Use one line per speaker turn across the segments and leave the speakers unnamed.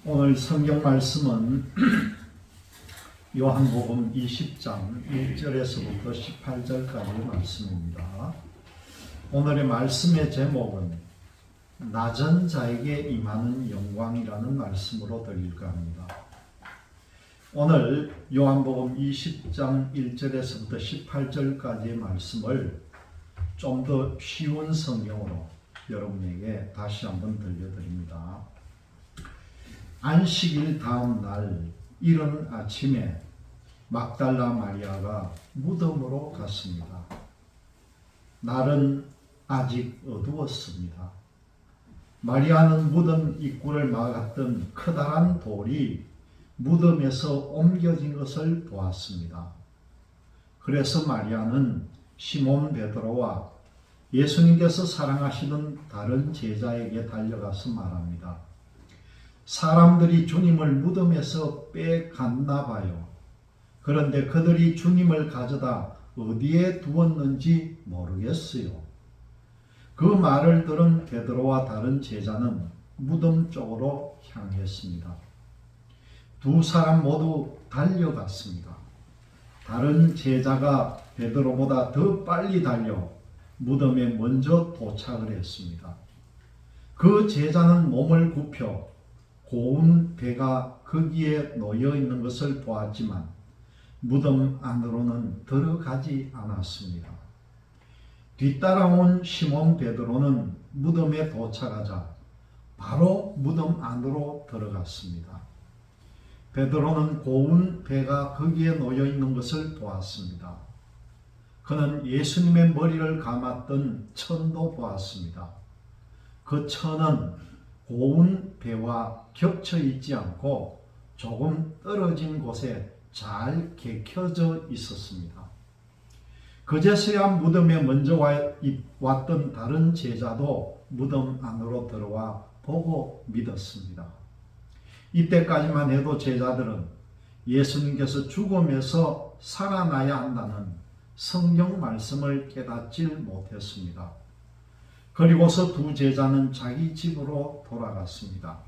오늘 성경 말씀은 요한복음 20장 1절에서부터 18절까지의 말씀입니다. 오늘의 말씀의 제목은 낮은 자에게 임하는 영광이라는 말씀으로 드릴까 합니다. 오늘 요한복음 20장 1절에서부터 18절까지의 말씀을 좀 더 쉬운 성경으로 여러분에게 다시 한번 들려드립니다. 안식일 다음 날 이른 아침에 막달라 마리아가 무덤으로 갔습니다. 날은 아직 어두웠습니다. 마리아는 무덤 입구를 막았던 커다란 돌이 무덤에서 옮겨진 것을 보았습니다. 그래서 마리아는 시몬 베드로와 예수님께서 사랑하시던 다른 제자에게 달려가서 말합니다. 사람들이 주님을 무덤에서 빼갔나 봐요. 그런데 그들이 주님을 가져다 어디에 두었는지 모르겠어요. 그 말을 들은 베드로와 다른 제자는 무덤 쪽으로 향했습니다. 두 사람 모두 달려갔습니다. 다른 제자가 베드로보다 더 빨리 달려 무덤에 먼저 도착을 했습니다. 그 제자는 몸을 굽혀 고운 배가 거기에 놓여 있는 것을 보았지만 무덤 안으로는 들어가지 않았습니다. 뒤따라온 시몬 베드로는 무덤에 도착하자 바로 무덤 안으로 들어갔습니다. 베드로는 고운 배가 거기에 놓여 있는 것을 보았습니다. 그는 예수님의 머리를 감았던 천도 보았습니다. 그 천은 고운 배와 겹쳐 있지 않고 조금 떨어진 곳에 잘 개켜져 있었습니다. 그제서야 무덤에 먼저 왔던 다른 제자도 무덤 안으로 들어와 보고 믿었습니다. 이때까지만 해도 제자들은 예수님께서 죽음에서 살아나야 한다는 성경 말씀을 깨닫질 못했습니다. 그리고서 두 제자는 자기 집으로 돌아갔습니다.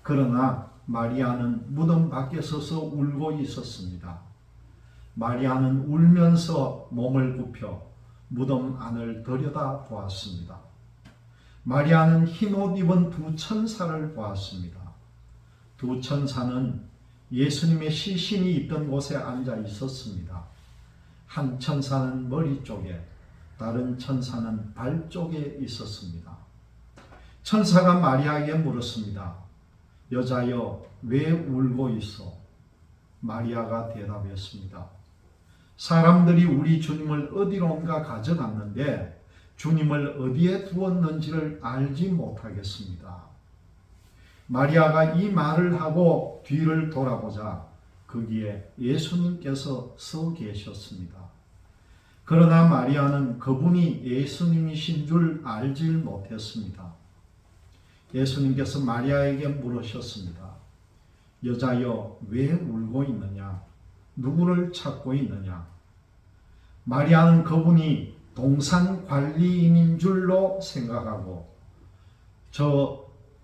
그러나 마리아는 무덤 밖에 서서 울고 있었습니다. 마리아는 울면서 몸을 굽혀 무덤 안을 들여다 보았습니다. 마리아는 흰옷 입은 두 천사를 보았습니다. 두 천사는 예수님의 시신이 있던 곳에 앉아 있었습니다. 한 천사는 머리 쪽에, 다른 천사는 발 쪽에 있었습니다. 천사가 마리아에게 물었습니다. 여자여, 왜 울고 있어? 마리아가 대답했습니다. 사람들이 우리 주님을 어디론가 가져갔는데 주님을 어디에 두었는지를 알지 못하겠습니다. 마리아가 이 말을 하고 뒤를 돌아보자 거기에 예수님께서 서 계셨습니다. 그러나 마리아는 그분이 예수님이신 줄 알지 못했습니다. 예수님께서 마리아에게 물으셨습니다. 여자여, 왜 울고 있느냐? 누구를 찾고 있느냐? 마리아는 그분이 동산 관리인인 줄로 생각하고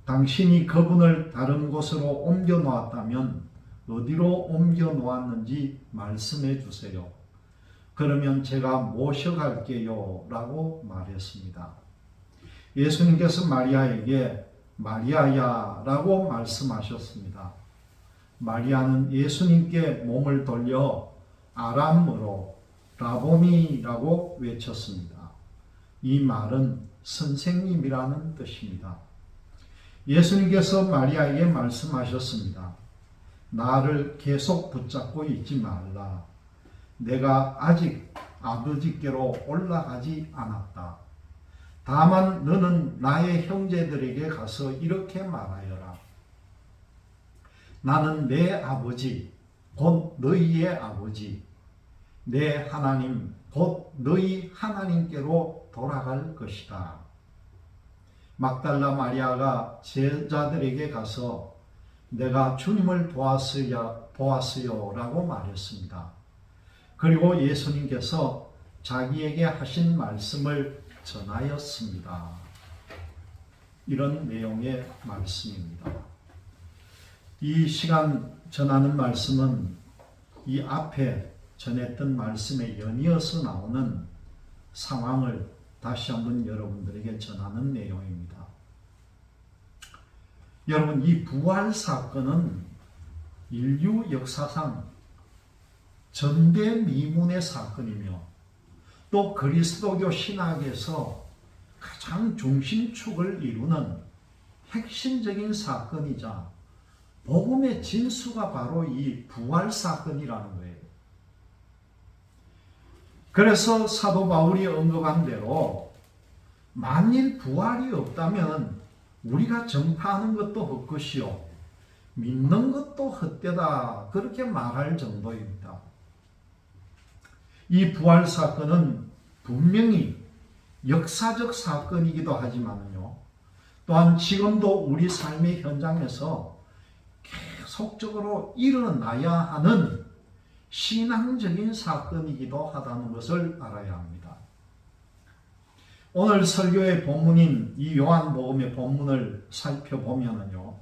당신이 그분을 다른 곳으로 옮겨 놓았다면 어디로 옮겨 놓았는지 말씀해 주세요. 그러면 제가 모셔갈게요 라고 말했습니다. 예수님께서 마리아에게 마리아야 라고 말씀하셨습니다. 마리아는 예수님께 몸을 돌려 아람어로 라보니라고 외쳤습니다. 이 말은 선생님이라는 뜻입니다. 예수님께서 마리아에게 말씀하셨습니다. 나를 계속 붙잡고 있지 말라. 내가 아직 아버지께로 올라가지 않았다. 다만 너는 나의 형제들에게 가서 이렇게 말하여라. 나는 내 아버지, 곧 너희의 아버지, 내 하나님, 곧 너희 하나님께로 돌아갈 것이다. 막달라 마리아가 제자들에게 가서 내가 주님을 보았어요 라고 말했습니다. 그리고 예수님께서 자기에게 하신 말씀을 전하였습니다. 이런 내용의 말씀입니다. 이 시간 전하는 말씀은 이 앞에 전했던 말씀에 연이어서 나오는 상황을 다시 한번 여러분들에게 전하는 내용입니다. 여러분, 이 부활 사건은 인류 역사상 전대미문의 사건이며 또 그리스도교 신학에서 가장 중심축을 이루는 핵심적인 사건이자 복음의 진수가 바로 이 부활 사건이라는 거예요. 그래서 사도 바울이 언급한 대로 만일 부활이 없다면 우리가 전파하는 것도 헛것이요 믿는 것도 헛되다, 그렇게 말할 정도입니다. 이 부활 사건은 분명히 역사적 사건이기도 하지만요, 또한 지금도 우리 삶의 현장에서 계속적으로 일어나야 하는 신앙적인 사건이기도 하다는 것을 알아야 합니다. 오늘 설교의 본문인 이 요한복음의 본문을 살펴보면요,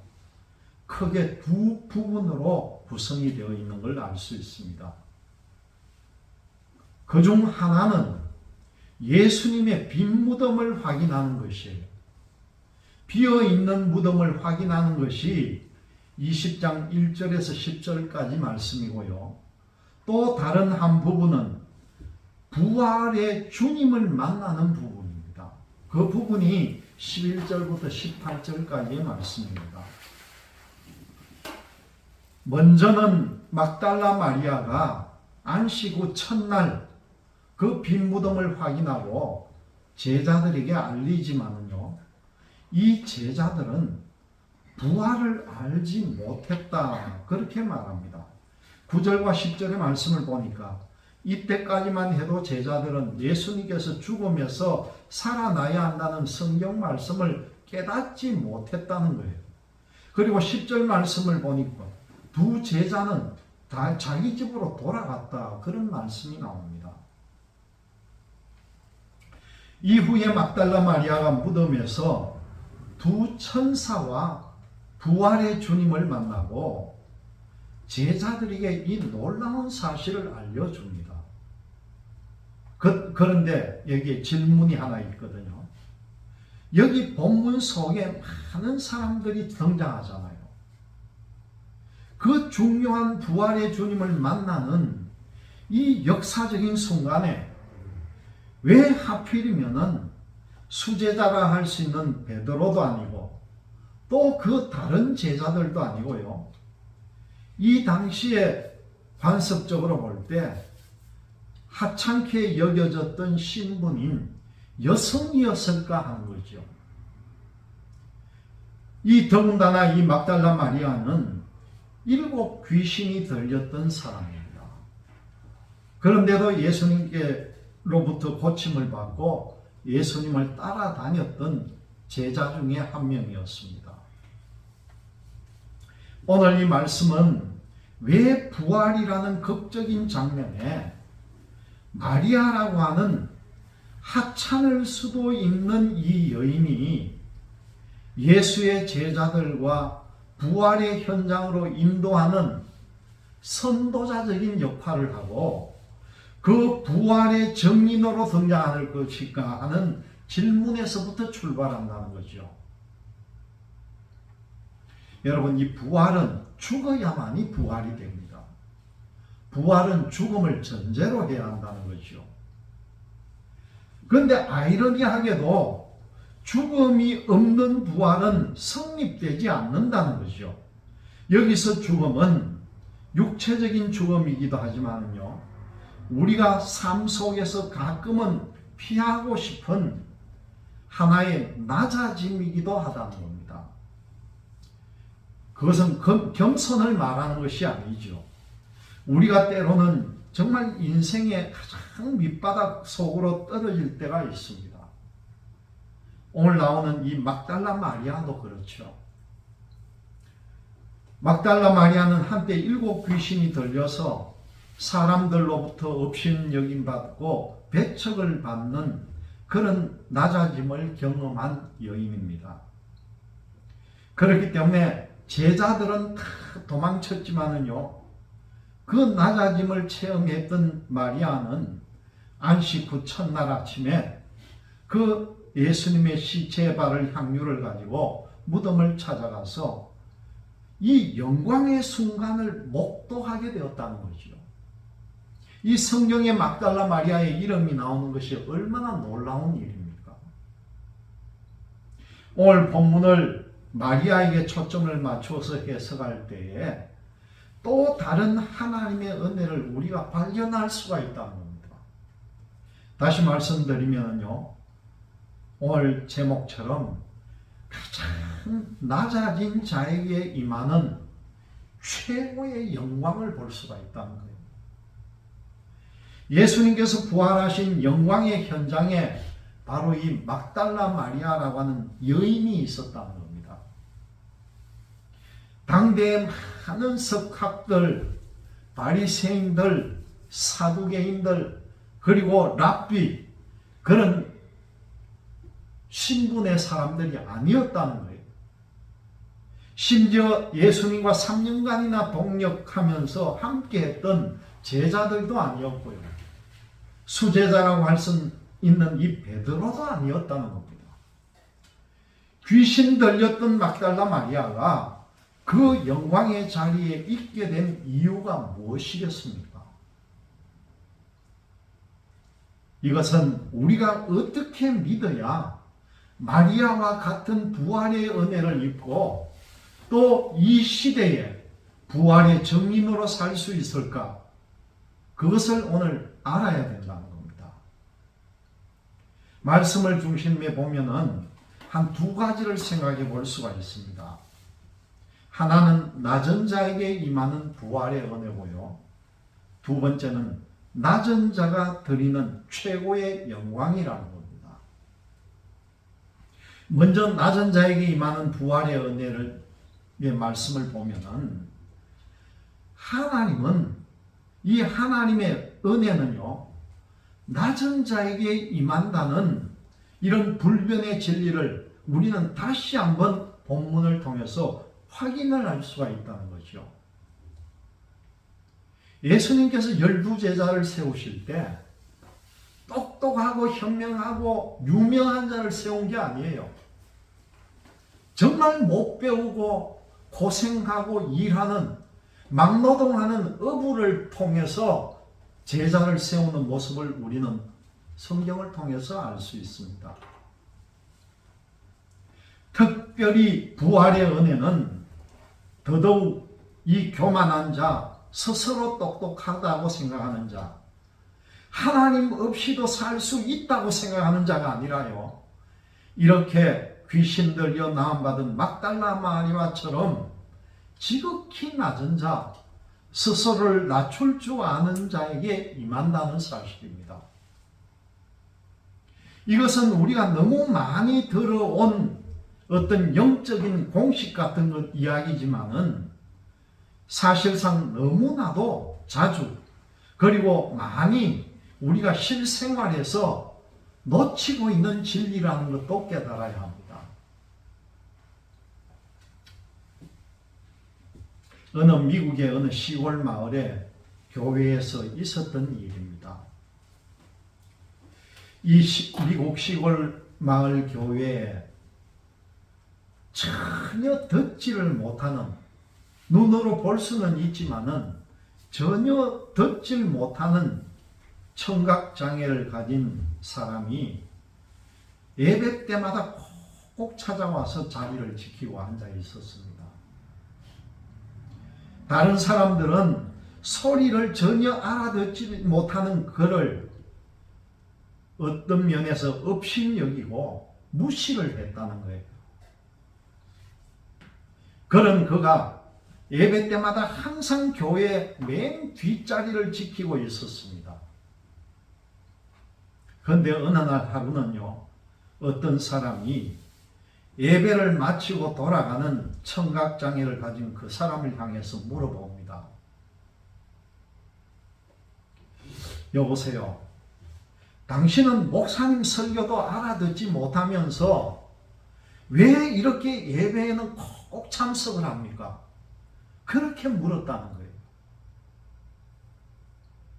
크게 두 부분으로 구성이 되어 있는 걸 알 수 있습니다. 그중 하나는 예수님의 빈 무덤을 확인하는 것이에요. 비어있는 무덤을 확인하는 것이 20장 1절에서 10절까지 말씀이고요. 또 다른 한 부분은 부활의 주님을 만나는 부분입니다. 그 부분이 11절부터 18절까지의 말씀입니다. 먼저는 막달라 마리아가 안식 후 첫날 그 빈 무덤을 확인하고 제자들에게 알리지만요, 이 제자들은 부활을 알지 못했다, 그렇게 말합니다. 9절과 10절의 말씀을 보니까 이때까지만 해도 제자들은 예수님께서 죽으면서 살아나야 한다는 성경 말씀을 깨닫지 못했다는 거예요. 그리고 10절 말씀을 보니까 두 제자는 다 자기 집으로 돌아갔다, 그런 말씀이 나옵니다. 이후에 막달라 마리아가 무덤에서 두 천사와 부활의 주님을 만나고 제자들에게 이 놀라운 사실을 알려줍니다. 그런데 여기에 질문이 하나 있거든요. 여기 본문 속에 많은 사람들이 등장하잖아요. 그 중요한 부활의 주님을 만나는 이 역사적인 순간에 왜 하필이면은 수제자라 할 수 있는 베드로도 아니고 또 그 다른 제자들도 아니고요, 이 당시에 관습적으로 볼 때 하찮게 여겨졌던 신분인 여성이었을까 하는 거죠. 이 더군다나 이 막달라 마리아는 7 귀신이 들렸던 사람입니다. 그런데도 예수님께로부터 고침을 받고 예수님을 따라다녔던 제자 중에 한 명이었습니다. 오늘 이 말씀은 왜 부활이라는 극적인 장면에 마리아라고 하는 하찮을 수도 있는 이 여인이 예수의 제자들과 부활의 현장으로 인도하는 선도자적인 역할을 하고 그 부활의 정인으로 등장할 것일까 하는 질문에서부터 출발한다는 거죠. 여러분, 이 부활은 죽어야만이 부활이 됩니다. 부활은 죽음을 전제로 해야 한다는 거죠. 그런데 아이러니하게도 죽음이 없는 부활은 성립되지 않는다는 거죠. 여기서 죽음은 육체적인 죽음이기도 하지만요, 우리가 삶 속에서 가끔은 피하고 싶은 하나의 낮아짐이기도 하다는 겁니다. 그것은 겸손을 말하는 것이 아니죠. 우리가 때로는 정말 인생의 가장 밑바닥 속으로 떨어질 때가 있습니다. 오늘 나오는 이 막달라 마리아도 그렇죠. 막달라 마리아는 한때 7 귀신이 들려서 사람들로부터 업신여김받고 배척을 받는 그런 낮아짐을 경험한 여인입니다. 그렇기 때문에 제자들은 다 도망쳤지만은요, 그 낮아짐을 체험했던 마리아는 안식 후 첫날 아침에 그 예수님의 시체에 바를 향유를 가지고 무덤을 찾아가서 이 영광의 순간을 목도하게 되었다는 거죠. 이 성경에 막달라 마리아의 이름이 나오는 것이 얼마나 놀라운 일입니까? 오늘 본문을 마리아에게 초점을 맞추어서 해석할 때에 또 다른 하나님의 은혜를 우리가 발견할 수가 있다는 겁니다. 다시 말씀드리면요, 오늘 제목처럼 가장 낮아진 자에게 임하는 최고의 영광을 볼 수가 있다는 거예요. 예수님께서 부활하신 영광의 현장에 바로 이 막달라 마리아라고 하는 여인이 있었다는 겁니다. 당대의 많은 석학들, 바리새인들, 사두개인들, 그리고 랍비, 그런 신분의 사람들이 아니었다는 거예요. 심지어 예수님과 3년간이나 동역하면서 함께했던 제자들도 아니었고요. 수제자라고 할 수 있는 이 베드로도 아니었다는 겁니다. 귀신 들렸던 막달라 마리아가 그 영광의 자리에 있게 된 이유가 무엇이겠습니까? 이것은 우리가 어떻게 믿어야 마리아와 같은 부활의 은혜를 입고 또 이 시대에 부활의 증인으로 살 수 있을까? 그것을 오늘 알아야 된다는 겁니다. 말씀을 중심에 보면은 한 두 가지를 생각해 볼 수가 있습니다. 하나는 낮은 자에게 임하는 부활의 은혜고요. 두 번째는 낮은 자가 드리는 최고의 영광이라는 겁니다. 먼저 낮은 자에게 임하는 부활의 은혜를 말씀을 보면은 하나님은 이 하나님의 은혜는요, 낮은 자에게 임한다는 이런 불변의 진리를 우리는 다시 한번 본문을 통해서 확인을 할 수가 있다는 거죠. 예수님께서 12제자를 세우실 때 똑똑하고 현명하고 유명한 자를 세운 게 아니에요. 정말 못 배우고 고생하고 일하는 막노동하는 어부를 통해서 제자를 세우는 모습을 우리는 성경을 통해서 알 수 있습니다. 특별히 부활의 은혜는 더더욱 이 교만한 자, 스스로 똑똑하다고 생각하는 자, 하나님 없이도 살 수 있다고 생각하는 자가 아니라요, 이렇게 귀신 들려 나음받은 막달라 마리아처럼 지극히 낮은 자, 스스로를 낮출 줄 아는 자에게 임한다는 사실입니다. 이것은 우리가 너무 많이 들어온 어떤 영적인 공식 같은 것 이야기지만은 사실상 너무나도 자주, 그리고 많이 우리가 실생활에서 놓치고 있는 진리라는 것도 깨달아야 합니다. 어느 미국의 어느 시골 마을에 교회에서 있었던 일입니다. 이 미국 시골 마을 교회에 전혀 듣지를 못하는, 눈으로 볼 수는 있지만은 전혀 듣질 못하는 청각장애를 가진 사람이 예배 때마다 꼭 찾아와서 자리를 지키고 앉아 있었습니다. 다른 사람들은 소리를 전혀 알아듣지 못하는 그를 어떤 면에서 업신여기고 무시를 했다는 거예요. 그런 그가 예배 때마다 항상 교회 맨 뒷자리를 지키고 있었습니다. 그런데 어느 날 하루는요, 어떤 사람이 예배를 마치고 돌아가는 청각장애를 가진 그 사람을 향해서 물어봅니다. 여보세요, 당신은 목사님 설교도 알아듣지 못하면서 왜 이렇게 예배에는 꼭 참석을 합니까? 그렇게 물었다는 거예요.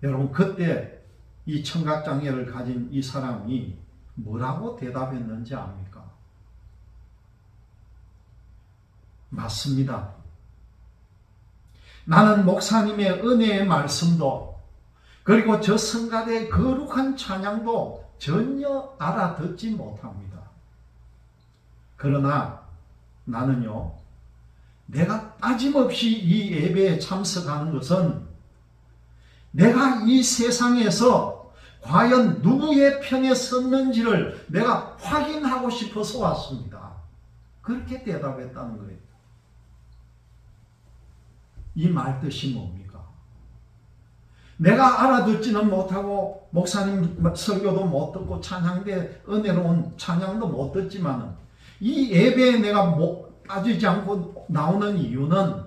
여러분, 그때 이 청각장애를 가진 이 사람이 뭐라고 대답했는지 압니까? 맞습니다. 나는 목사님의 은혜의 말씀도 그리고 저 성가대의 거룩한 찬양도 전혀 알아듣지 못합니다. 그러나 나는요, 내가 빠짐없이 이 예배에 참석하는 것은 내가 이 세상에서 과연 누구의 편에 섰는지를 내가 확인하고 싶어서 왔습니다. 그렇게 대답했다는 거예요. 이 말 뜻이 뭡니까? 내가 알아듣지는 못하고 목사님 설교도 못 듣고 찬양대 은혜로운 찬양도 못 듣지만 이 예배에 내가 빠지지 않고 나오는 이유는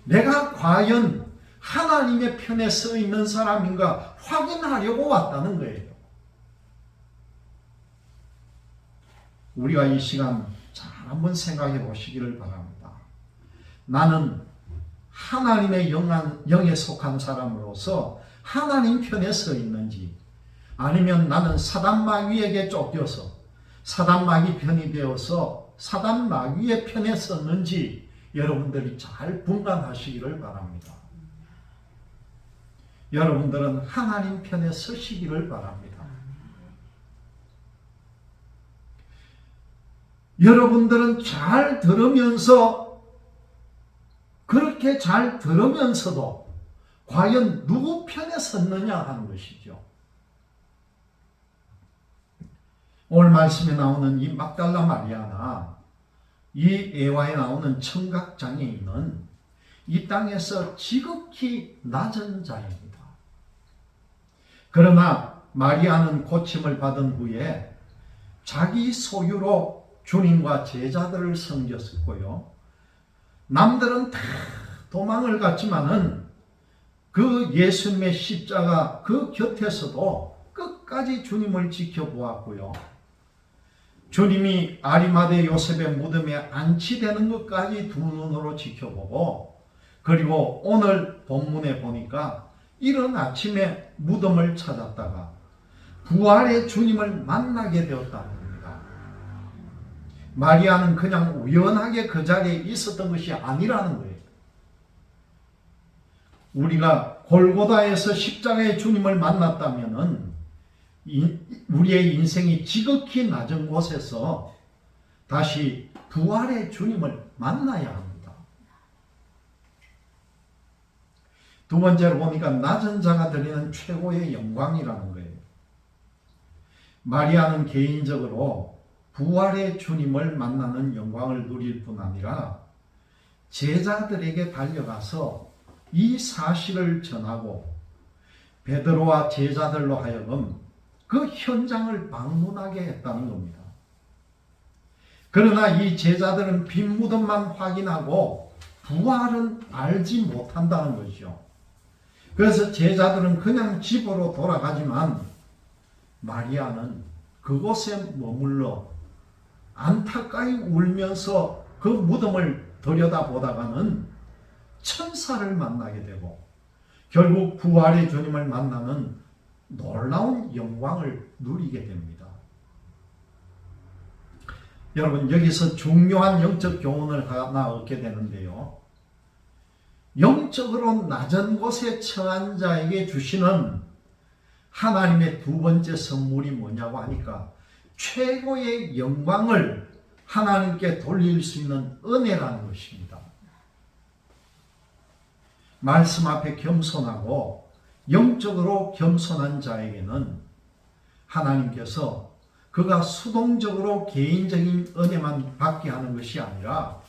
내가 과연 하나님의 편에 서 있는 사람인가 확인하려고 왔다는 거예요. 우리가 이 시간 잘 한번 생각해 보시기를 바랍니다. 나는 하나님의 영에 속한 사람으로서 하나님 편에 서 있는지, 아니면 나는 사단 마귀에게 쫓겨서 사단 마귀 편이 되어서 사단 마귀의 편에 섰는지 여러분들이 잘 분간하시기를 바랍니다. 여러분들은 하나님 편에 서시기를 바랍니다. 여러분들은 잘 들으면서, 그렇게 잘 들으면서도 과연 누구 편에 섰느냐 하는 것이죠. 오늘 말씀에 나오는 이 막달라 마리아나 이 예화에 나오는 청각장애인은 이 땅에서 지극히 낮은 자입니다. 그러나 마리아는 고침을 받은 후에 자기 소유로 주님과 제자들을 섬겼었고요. 남들은 다 도망을 갔지만은 그 예수님의 십자가 그 곁에서도 끝까지 주님을 지켜보았고요. 주님이 아리마대 요셉의 무덤에 안치되는 것까지 두 눈으로 지켜보고, 그리고 오늘 본문에 보니까 이른 아침에 무덤을 찾았다가 부활의 주님을 만나게 되었다는 겁니다. 마리아는 그냥 우연하게 그 자리에 있었던 것이 아니라는 거예요. 우리가 골고다에서 십자가의 주님을 만났다면은 우리의 인생이 지극히 낮은 곳에서 다시 부활의 주님을 만나야 합니다. 두 번째로 보니까 낮은 자가 드리는 최고의 영광이라는 거예요. 마리아는 개인적으로 부활의 주님을 만나는 영광을 누릴 뿐 아니라 제자들에게 달려가서 이 사실을 전하고 베드로와 제자들로 하여금 그 현장을 방문하게 했다는 겁니다. 그러나 이 제자들은 빈 무덤만 확인하고 부활은 알지 못한다는 것이죠. 그래서 제자들은 그냥 집으로 돌아가지만 마리아는 그곳에 머물러 안타까이 울면서 그 무덤을 들여다보다가는 천사를 만나게 되고 결국 부활의 주님을 만나는 놀라운 영광을 누리게 됩니다. 여러분, 여기서 중요한 영적 교훈을 하나 얻게 되는데요. 영적으로 낮은 곳에 처한 자에게 주시는 하나님의 두 번째 선물이 뭐냐고 하니까 최고의 영광을 하나님께 돌릴 수 있는 은혜라는 것입니다. 말씀 앞에 겸손하고 영적으로 겸손한 자에게는 하나님께서 그가 수동적으로 개인적인 은혜만 받게 하는 것이 아니라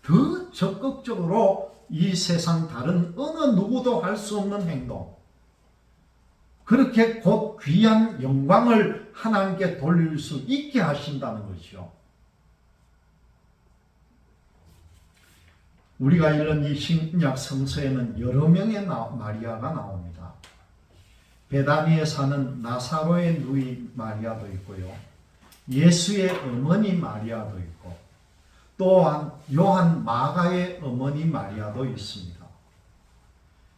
더 적극적으로 이 세상 다른 어느 누구도 할 수 없는 행동, 그렇게 곧 귀한 영광을 하나님께 돌릴 수 있게 하신다는 것이요. 우리가 읽은 이 신약 성서에는 여러 명의 마리아가 나옵니다. 베다니에 사는 나사로의 누이 마리아도 있고요. 예수의 어머니 마리아도 있고, 또한 요한 마가의 어머니 마리아도 있습니다.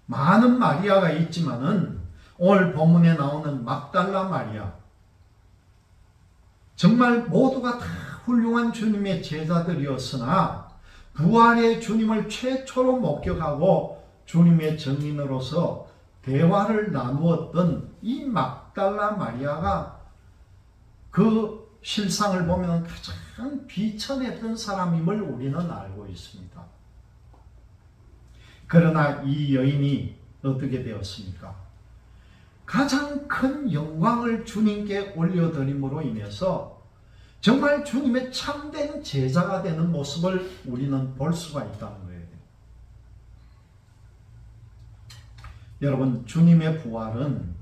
많은 마리아가 있지만은 오늘 본문에 나오는 막달라 마리아, 정말 모두가 다 훌륭한 주님의 제자들이었으나 부활의 주님을 최초로 목격하고 주님의 증인으로서 대화를 나누었던 이 막달라 마리아가 그 실상을 보면 가장 비천했던 사람임을 우리는 알고 있습니다. 그러나 이 여인이 어떻게 되었습니까? 가장 큰 영광을 주님께 올려드림으로 인해서 정말 주님의 참된 제자가 되는 모습을 우리는 볼 수가 있다는 거예요. 여러분, 주님의 부활은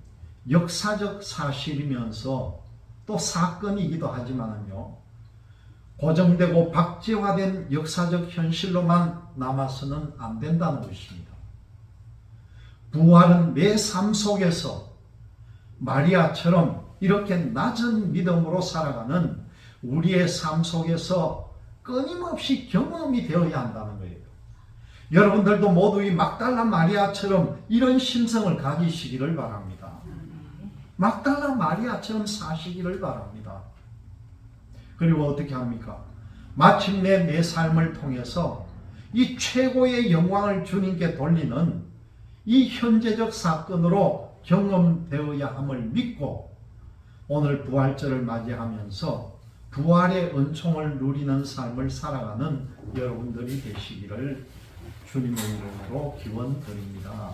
역사적 사실이면서 또 사건이기도 하지만요, 고정되고 박제화된 역사적 현실로만 남아서는 안 된다는 것입니다. 부활은 내 삶 속에서 마리아처럼 이렇게 낮은 믿음으로 살아가는 우리의 삶 속에서 끊임없이 경험이 되어야 한다는 거예요. 여러분들도 모두 이 막달라 마리아처럼 이런 심성을 가지시기를 바랍니다. 막달라 마리아처럼 사시기를 바랍니다. 그리고 어떻게 합니까? 마침내 내 삶을 통해서 이 최고의 영광을 주님께 돌리는 이 현재적 사건으로 경험되어야 함을 믿고 오늘 부활절을 맞이하면서 부활의 은총을 누리는 삶을 살아가는 여러분들이 되시기를 주님의 이름으로 기원드립니다.